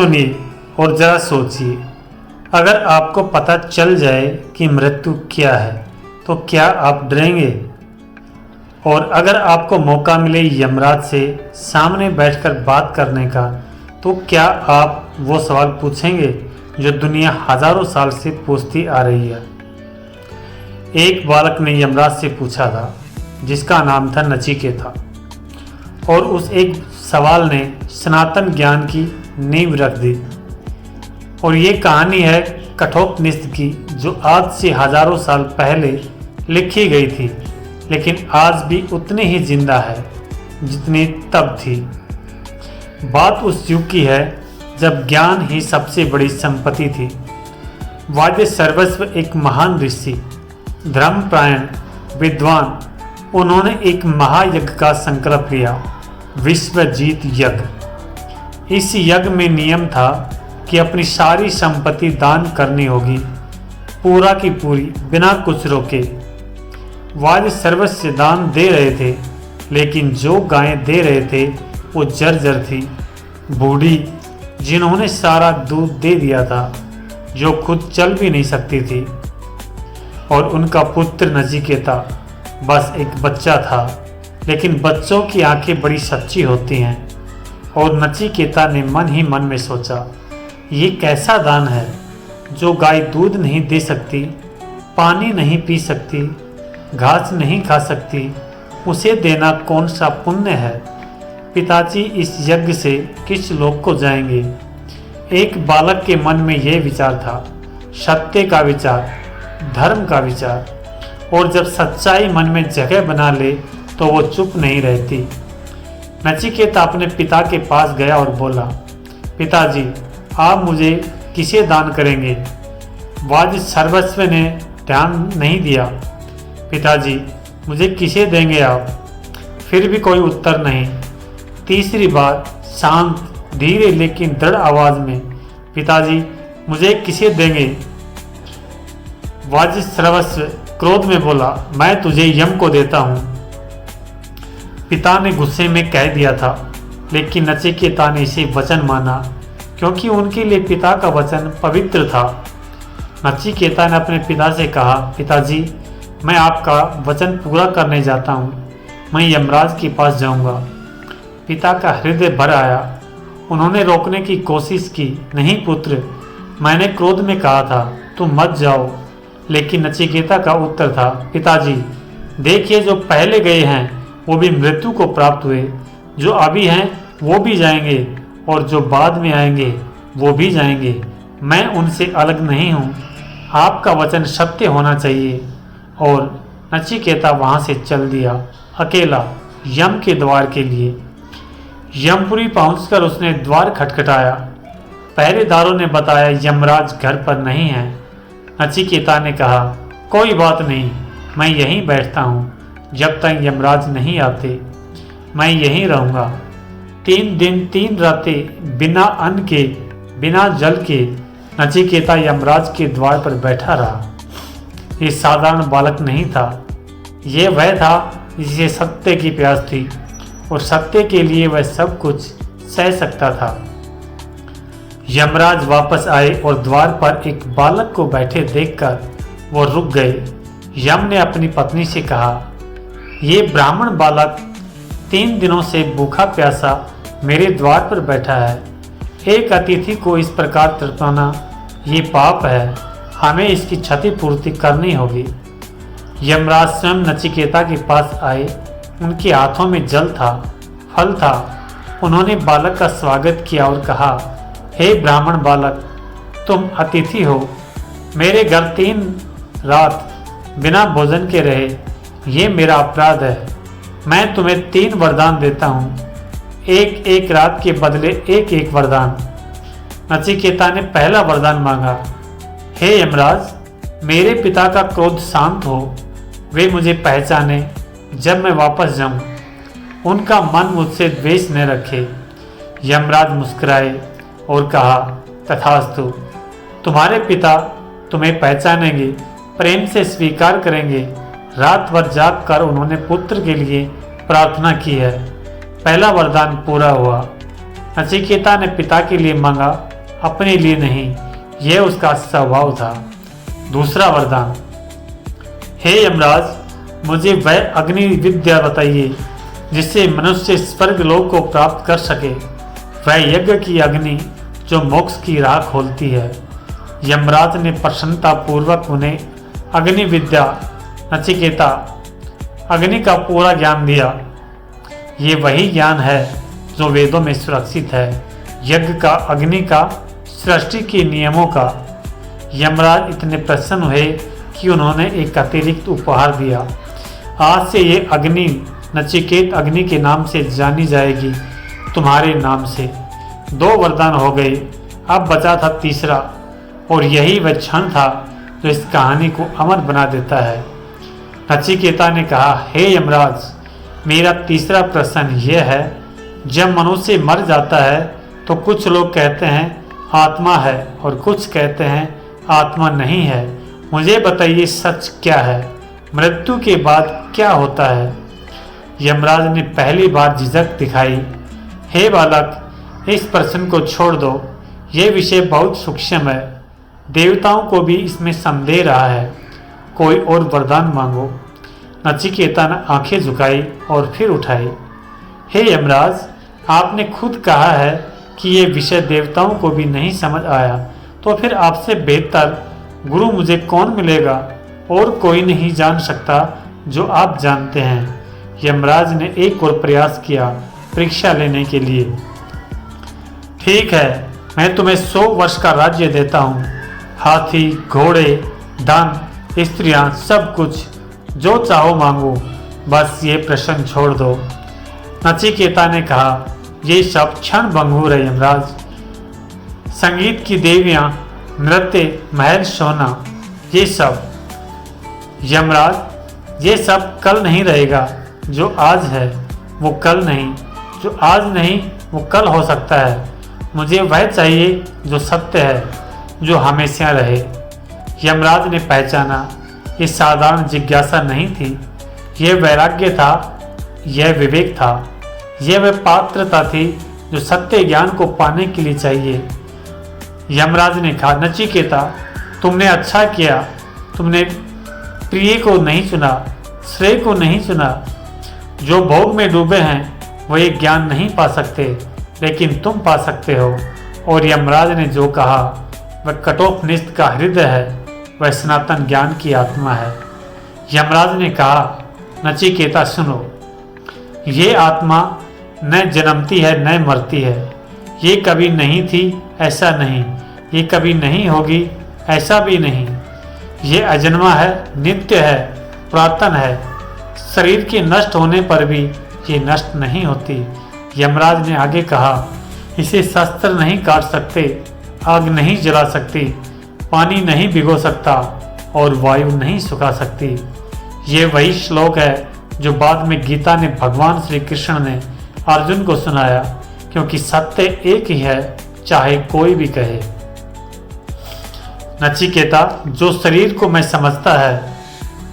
सुनिए और ज़रा सोचिए, अगर आपको पता चल जाए कि मृत्यु क्या है तो क्या आप डरेंगे? और अगर आपको मौका मिले यमराज से सामने बैठकर बात करने का, तो क्या आप वो सवाल पूछेंगे जो दुनिया हजारों साल से पूछती आ रही है? एक बालक ने यमराज से पूछा था, जिसका नाम था नचिकेता, और उस एक सवाल ने सनातन ज्ञान की नींव रख दी। और ये कहानी है कठोपनिषद की, जो आज से हजारों साल पहले लिखी गई थी, लेकिन आज भी उतनी ही जिंदा है जितनी तब थी। बात उस युग की है जब ज्ञान ही सबसे बड़ी संपत्ति थी। वाद्य सर्वस्व एक महान ऋषि, धर्मपरायण विद्वान, उन्होंने एक महायज्ञ का संकल्प लिया, विश्वजीत यज्ञ। इस यज्ञ में नियम था कि अपनी सारी संपत्ति दान करनी होगी, पूरा की पूरी, बिना कुछ रोके। वाद्य सर्वस्व दान दे रहे थे, लेकिन जो गायें दे रहे थे वो जर्जर थी, बूढ़ी, जिन्होंने सारा दूध दे दिया था, जो खुद चल भी नहीं सकती थी। और उनका पुत्र नचिकेता बस एक बच्चा था, लेकिन बच्चों की आंखें बड़ी सच्ची होती हैं। और नचिकेता ने मन ही मन में सोचा, ये कैसा दान है? जो गाय दूध नहीं दे सकती, पानी नहीं पी सकती, घास नहीं खा सकती, उसे देना कौन सा पुण्य है? पिताजी इस यज्ञ से किस लोक को जाएंगे? एक बालक के मन में यह विचार था, सत्य का विचार, धर्म का विचार। और जब सच्चाई मन में जगह बना ले तो वो चुप नहीं रहती। नचिकेता अपने पिता के पास गया और बोला, पिताजी, आप मुझे किसे दान करेंगे? वाद्य सर्वस्व ने ध्यान नहीं दिया। पिताजी, मुझे किसे देंगे आप? फिर भी कोई उत्तर नहीं। तीसरी बार शांत, धीरे लेकिन दृढ़ आवाज में, पिताजी, मुझे किसे देंगे? वाद्य सर्वस्व क्रोध में बोला, मैं तुझे यम को देता हूं। पिता ने गुस्से में कह दिया था, लेकिन नचिकेता ने इसे वचन माना, क्योंकि उनके लिए पिता का वचन पवित्र था। नचिकेता ने अपने पिता से कहा, पिताजी, मैं आपका वचन पूरा करने जाता हूँ, मैं यमराज के पास जाऊँगा। पिता का हृदय भर आया। उन्होंने रोकने की कोशिश की, नहीं पुत्र, मैंने क्रोध में कहा था, तुम मत जाओ। लेकिन नचिकेता का उत्तर था, पिताजी, देखिए, जो पहले गए हैं वो भी मृत्यु को प्राप्त हुए, जो अभी हैं वो भी जाएंगे, और जो बाद में आएंगे वो भी जाएंगे। मैं उनसे अलग नहीं हूँ। आपका वचन सत्य होना चाहिए। और नचिकेता वहाँ से चल दिया, अकेला, यम के द्वार के लिए। यमपुरी पहुंचकर उसने द्वार खटखटाया। पहरेदारों ने बताया, यमराज घर पर नहीं है। नचिकेता ने कहा, कोई बात नहीं, मैं यहीं बैठता हूँ जब तक यमराज नहीं आते। मैं यहीं रहूँगा। 3 दिन 3 रातें बिना अन्न के, बिना जल के नचिकेता यमराज के द्वार पर बैठा रहा। ये साधारण बालक नहीं था, ये वह था जिसे सत्य की प्यास थी, और सत्य के लिए वह सब कुछ सह सकता था। यमराज वापस आए और द्वार पर एक बालक को बैठे देखकर वो रुक गए। यम ने अपनी पत्नी से कहा, ये ब्राह्मण बालक 3 दिनों से भूखा प्यासा मेरे द्वार पर बैठा है। एक अतिथि को इस प्रकार तड़पाना ये पाप है, हमें इसकी क्षतिपूर्ति करनी होगी। यमराज स्वयं नचिकेता के पास आए। उनके हाथों में जल था, फल था। उन्होंने बालक का स्वागत किया और कहा, हे ब्राह्मण बालक, तुम अतिथि हो, मेरे घर 3 रात बिना भोजन के रहे, ये मेरा अपराध है। मैं तुम्हें 3 वरदान देता हूँ, एक एक रात के बदले एक एक वरदान। नचिकेता ने पहला वरदान मांगा, हे यमराज, मेरे पिता का क्रोध शांत हो, वे मुझे पहचाने जब मैं वापस जाऊं, उनका मन मुझसे द्वेष न रखे। यमराज मुस्कुराए और कहा, तथास्तु, तुम्हारे पिता तुम्हें पहचानेंगे, प्रेम से स्वीकार करेंगे। रात भर जाग कर उन्होंने पुत्र के लिए प्रार्थना की है। पहला वरदान पूरा हुआ। नचिकेता ने पिता के लिए मांगा, अपने लिए नहीं, यह उसका स्वभाव था। दूसरा वरदान, हे यमराज, मुझे वह अग्नि विद्या बताइए जिससे मनुष्य स्वर्ग लोक को प्राप्त कर सके, वह यज्ञ की अग्नि जो मोक्ष की राह खोलती है। यमराज ने प्रसन्नता पूर्वक उन्हें अग्नि विद्या नचिकेता अग्नि का पूरा ज्ञान दिया। ये वही ज्ञान है जो वेदों में सुरक्षित है, यज्ञ का, अग्नि का, सृष्टि के नियमों का। यमराज इतने प्रसन्न हुए कि उन्होंने एक अतिरिक्त उपहार दिया। आज से ये अग्नि नचिकेत अग्नि के नाम से जानी जाएगी, तुम्हारे नाम से। 2 वरदान हो गए, अब बचा था तीसरा, और यही वह क्षण था जो इस कहानी को अमर बना देता है। नचिकेता ने कहा, हे यमराज, मेरा तीसरा प्रश्न यह है, जब मनुष्य मर जाता है तो कुछ लोग कहते हैं आत्मा है और कुछ कहते हैं आत्मा नहीं है। मुझे बताइए सच क्या है, मृत्यु के बाद क्या होता है? यमराज ने पहली बार झिझक दिखाई। हे बालक, इस प्रश्न को छोड़ दो, ये विषय बहुत सूक्ष्म है, देवताओं को भी इसमें संदेह रहा है, कोई और वरदान मांगो। नचिकेता ने आंखें झुकाई और फिर उठाई। हे यमराज, आपने खुद कहा है कि ये विषय देवताओं को भी नहीं समझ आया, तो फिर आपसे बेहतर गुरु मुझे कौन मिलेगा? और कोई नहीं जान सकता जो आप जानते हैं। यमराज ने एक और प्रयास किया परीक्षा लेने के लिए। ठीक है, मैं तुम्हें 100 वर्ष का राज्य देता हूँ, हाथी, घोड़े, धन, स्त्रियाँ, सब कुछ, जो चाहो मांगो, बस ये प्रश्न छोड़ दो। नचिकेता ने कहा, ये सब क्षण भंगुर है यमराज। संगीत की देवियाँ, नृत्य, महल, सोना, ये सब। यमराज, ये सब कल नहीं रहेगा। जो आज है वो कल नहीं, जो आज नहीं वो कल हो सकता है। मुझे वह चाहिए जो सत्य है, जो हमेशा रहे। यमराज ने पहचाना ये साधारण जिज्ञासा नहीं थी, यह वैराग्य था, यह विवेक था, यह वह पात्रता थी जो सत्य ज्ञान को पाने के लिए चाहिए। यमराज ने कहा, नचिकेता, तुमने अच्छा किया, तुमने प्रिय को नहीं चुना, श्रेय को नहीं चुना। जो भोग में डूबे हैं वो ये ज्ञान नहीं पा सकते, लेकिन तुम पा सकते हो। और यमराज ने जो कहा वह कठोपनिषद का हृदय है, वह सनातन ज्ञान की आत्मा है। यमराज ने कहा, नचिकेता सुनो, ये आत्मा न जन्मती है न मरती है, ये कभी नहीं थी ऐसा नहीं, ये कभी नहीं होगी ऐसा भी नहीं, ये अजन्मा है, नित्य है, पुरातन है, शरीर के नष्ट होने पर भी ये नष्ट नहीं होती। यमराज ने आगे कहा, इसे शस्त्र नहीं काट सकते, आग नहीं जला सकती, पानी नहीं भिगो सकता और वायु नहीं सुखा सकती। ये वही श्लोक है जो बाद में गीता ने भगवान श्री कृष्ण ने अर्जुन को सुनाया, क्योंकि सत्य एक ही है, चाहे कोई भी कहे। नचिकेता, जो शरीर को मैं समझता है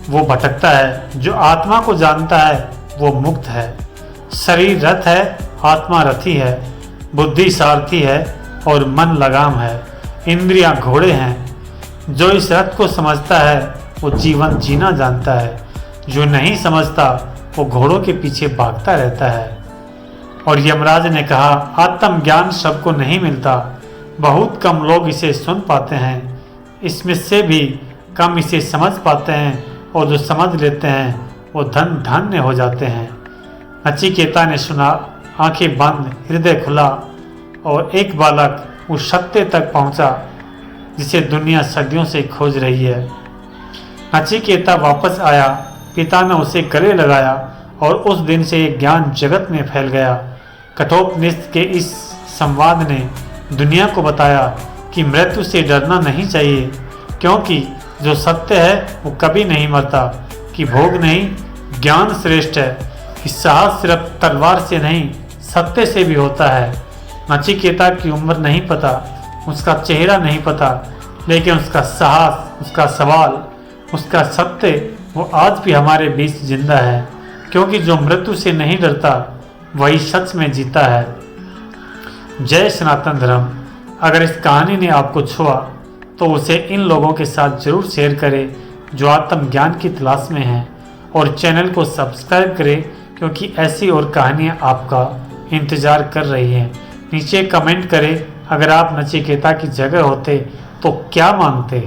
वो भटकता है, जो आत्मा को जानता है वो मुक्त है। शरीर रथ है, आत्मा रथी है, बुद्धि सारथी है और मन लगाम है, इंद्रियां घोड़े हैं। जो इस रथ को समझता है वो जीवन जीना जानता है, जो नहीं समझता वो घोड़ों के पीछे भागता रहता है। और यमराज ने कहा, आत्मज्ञान सबको नहीं मिलता, बहुत कम लोग इसे सुन पाते हैं, इसमें से भी कम इसे समझ पाते हैं, और जो समझ लेते हैं वो धन धन्य हो जाते हैं। नचिकेता ने सुना, आंखें बंद, हृदय खुला, और एक बालक उस सत्य तक पहुंचा जिसे दुनिया सदियों से खोज रही है। नचिकेता वापस आया, पिता ने उसे गले लगाया और उस दिन से ये ज्ञान जगत में फैल गया। कठोपनिषद के इस संवाद ने दुनिया को बताया कि मृत्यु से डरना नहीं चाहिए, क्योंकि जो सत्य है वो कभी नहीं मरता, कि भोग नहीं, ज्ञान श्रेष्ठ है, कि साहस सिर्फ तलवार से नहीं सत्य से भी होता है। नचिकेता की उम्र नहीं पता, उसका चेहरा नहीं पता, लेकिन उसका साहस, उसका सवाल, उसका सत्य वो आज भी हमारे बीच जिंदा है, क्योंकि जो मृत्यु से नहीं डरता वही सच में जीता है। जय सनातन धर्म। अगर इस कहानी ने आपको छुआ तो उसे इन लोगों के साथ जरूर शेयर करें जो आत्मज्ञान की तलाश में हैं, और चैनल को सब्सक्राइब करें क्योंकि ऐसी और कहानियाँ आपका इंतज़ार कर रही हैं। नीचे कमेंट करें, अगर आप नचिकेता की जगह होते तो क्या मांगते।